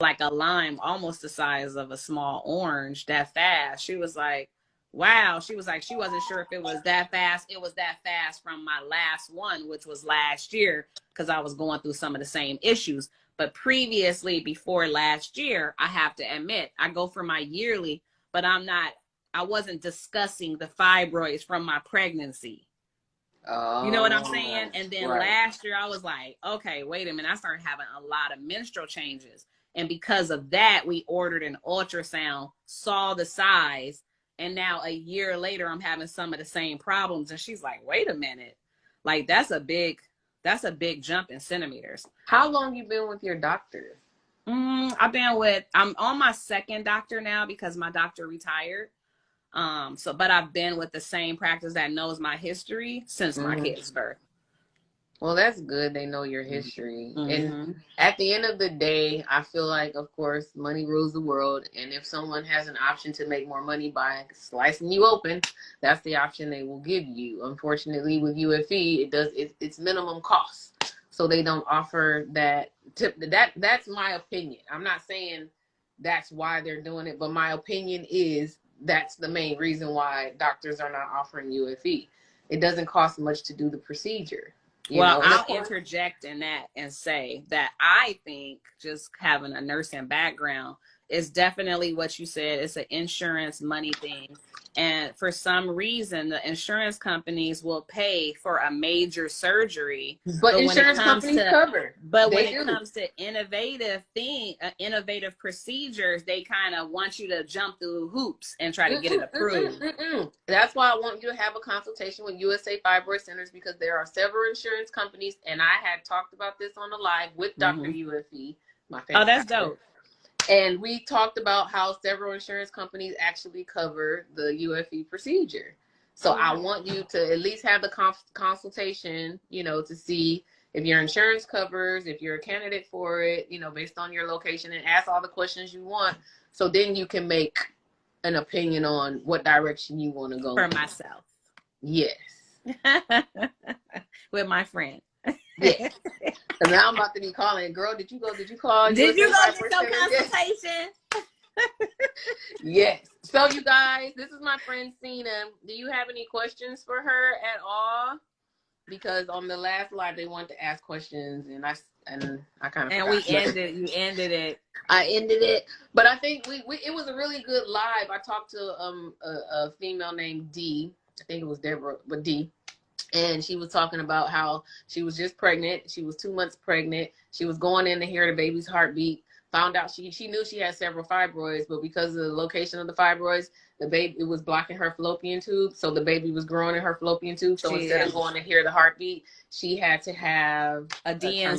like a lime, almost the size of a small orange, that fast. She was like, wow. She was like, she wasn't sure if it was that fast. It was that fast from my last one, which was last year, because I was going through some of the same issues. But previously, before last year, I have to admit, I go for my yearly, but I wasn't discussing the fibroids from my pregnancy. You know what I'm saying? And then last year I was like, okay, wait a minute. I started having a lot of menstrual changes. And because of that, we ordered an ultrasound, saw the size. And now a year later, I'm having some of the same problems. And she's like, wait a minute. Like, that's a big jump in centimeters. How long you been with your doctor? I'm on my second doctor now because my doctor retired. But I've been with the same practice that knows my history since my kid's birth. Well, that's good. They know your history. And at the end of the day, I feel like, of course, money rules the world. And if someone has an option to make more money by slicing you open, that's the option they will give you. Unfortunately, with UFE, it's minimum cost. So they don't offer that tip. That's my opinion. I'm not saying that's why they're doing it, but my opinion is that's the main reason why doctors are not offering UFE. It doesn't cost much to do the procedure. Well, I'll interject in that and say that I think just having a nursing background is definitely what you said. It's an insurance money thing. And for some reason, the insurance companies will pay for a major surgery. But insurance companies cover. But when it comes to innovative procedures, they kind of want you to jump through hoops and try to get it approved. That's why I want you to have a consultation with USA Fibroid Centers, because there are several insurance companies, and I had talked about this on the live with Dr. UFE, my favorite. Oh, that's dope. And we talked about how several insurance companies actually cover the UFE procedure. So I want you to at least have the consultation, to see if your insurance covers, if you're a candidate for it, based on your location, and ask all the questions you want. So then you can make an opinion on what direction you want to go for myself. Yes. With my friend. Yeah. So now I'm about to be calling. Girl, did you call? Did you go get your consultation? Yes. So you guys, this is my friend Sina. Do you have any questions for her at all? Because on the last live they wanted to ask questions, and I kind of you ended it. I ended it, but I think it was a really good live. I talked to a female named D. I think it was Deborah, but D. And she was talking about how she was just pregnant. She was 2 months pregnant. She was going in to hear the baby's heartbeat. Found out she knew she had several fibroids, but because of the location of the fibroids, it was blocking her fallopian tube. So the baby was growing in her fallopian tube. So instead of going to hear the heartbeat, she had to have a DNC.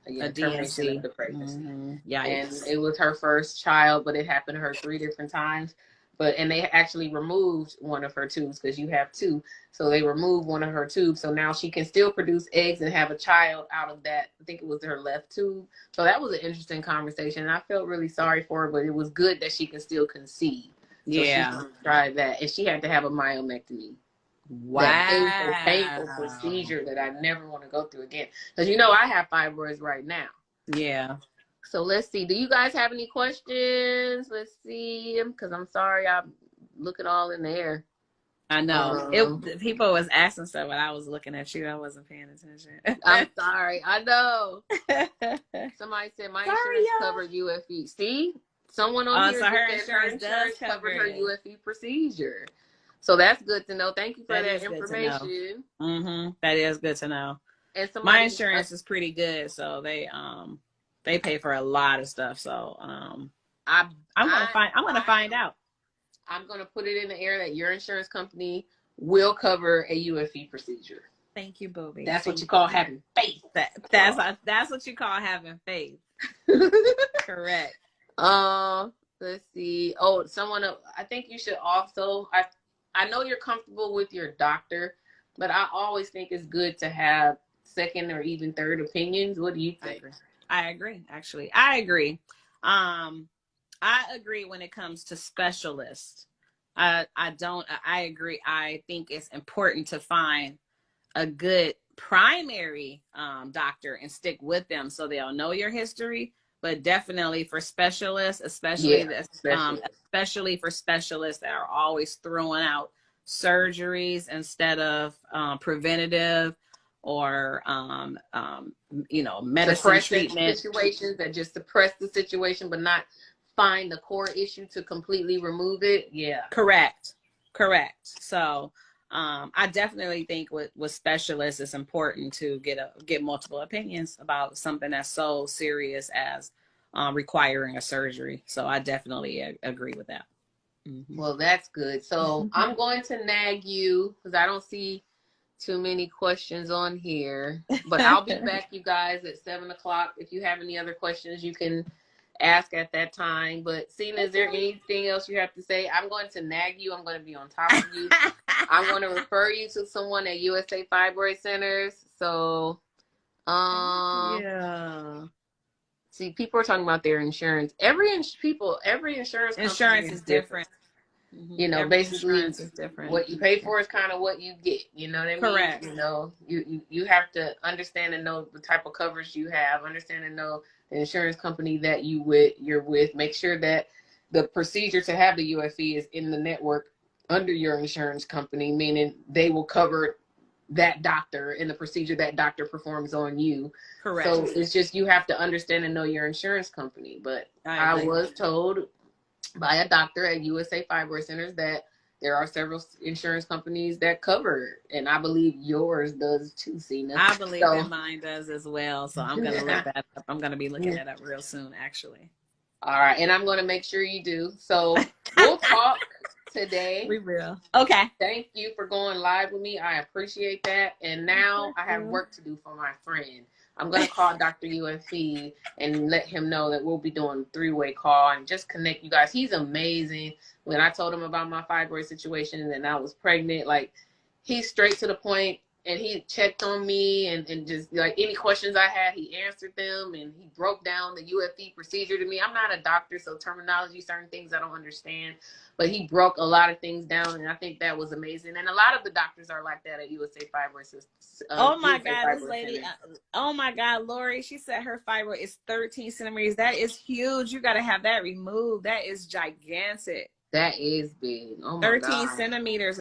Termination of the pregnancy. Yikes. And it was her first child, but it happened to her 3 different times. And they actually removed one of her tubes, because you have 2. So they removed one of her tubes. So now she can still produce eggs and have a child out of that. I think it was her left tube. So that was an interesting conversation. And I felt really sorry for her, but it was good that she can still conceive. So she tried that. And she had to have a myomectomy. Wow. That painful procedure that I never want to go through again. Because I have fibroids right now. Yeah. So let's see. Do you guys have any questions? Let's see. Because I'm sorry, I'm looking all in the air. I know. People was asking stuff, but I was looking at you. I wasn't paying attention. I'm sorry. I know. Somebody said my insurance covered UFE. See? Someone on here so her said insurance does cover her UFE procedure. So that's good to know. Thank you for that information. That is good to know. And my insurance is pretty good, so they pay for a lot of stuff. So I'm gonna find out. I'm gonna put it in the air that your insurance company will cover a UFE procedure. Thank you, Booby. That's what you call having faith. That's what you call having faith. Correct. Let's see. Oh, I think you should also. I know you're comfortable with your doctor, but I always think it's good to have second or even third opinions. What do you think? I agree. Actually, I agree. I agree when it comes to specialists. I agree. I think it's important to find a good primary doctor and stick with them so they'll know your history. but definitely for specialists, Yeah, especially for specialists that are always throwing out surgeries instead of preventative or medicine treatment situations that just suppress the situation but not find the core issue to completely remove it. Yeah, correct. So I definitely think with specialists it's important to get multiple opinions about something that's so serious as requiring a surgery. So I definitely agree with that. Mm-hmm. Well, that's good. So I'm going to nag you because I don't see too many questions on here, but I'll be back, you guys, at 7:00. If you have any other questions, you can ask at that time. But Sina, is there anything else you have to say? I'm going to nag you. I'm going to be on top of you. I'm going to refer you to someone at USA Fibroid Centers. So, yeah. See, people are talking about their insurance. Every insurance is different. You know, every basically insurance is different. What you pay for is kind of what you get. You know what I mean? Correct. You know, you have to understand and know the type of coverage you have. Understand and know the insurance company that you're with. Make sure that the procedure to have the UFE is in the network under your insurance company, meaning they will cover that doctor and the procedure that doctor performs on you. Correct. So it's just you have to understand and know your insurance company. But I was told by a doctor at USA Fibroid Centers that there are several insurance companies that cover, and I believe yours does too, Sina. I believe that mine does as well. So I'm going to look that up. I'm going to be looking that up real soon, actually. All right, and I'm going to make sure you do. So we'll talk today. We will. Okay. Thank you for going live with me. I appreciate that. And now I have work to do for my friend. I'm going to call Dr. UFE and let him know that we'll be doing a 3-way call and just connect you guys. He's amazing. When I told him about my fibroid situation and then I was pregnant, like, he's straight to the point, and he checked on me and just, like, any questions I had, he answered them, and he broke down the UFE procedure to me. I'm not a doctor, so terminology, certain things I don't understand, but he broke a lot of things down, and I think that was amazing. And a lot of the doctors are like that at USA Fibroid Centers. Oh my God, this lady, oh my God, Lori, she said her fibroid is 13 centimeters. That is huge. You got to have that removed. That is gigantic. That is big. Oh my 13 centimeters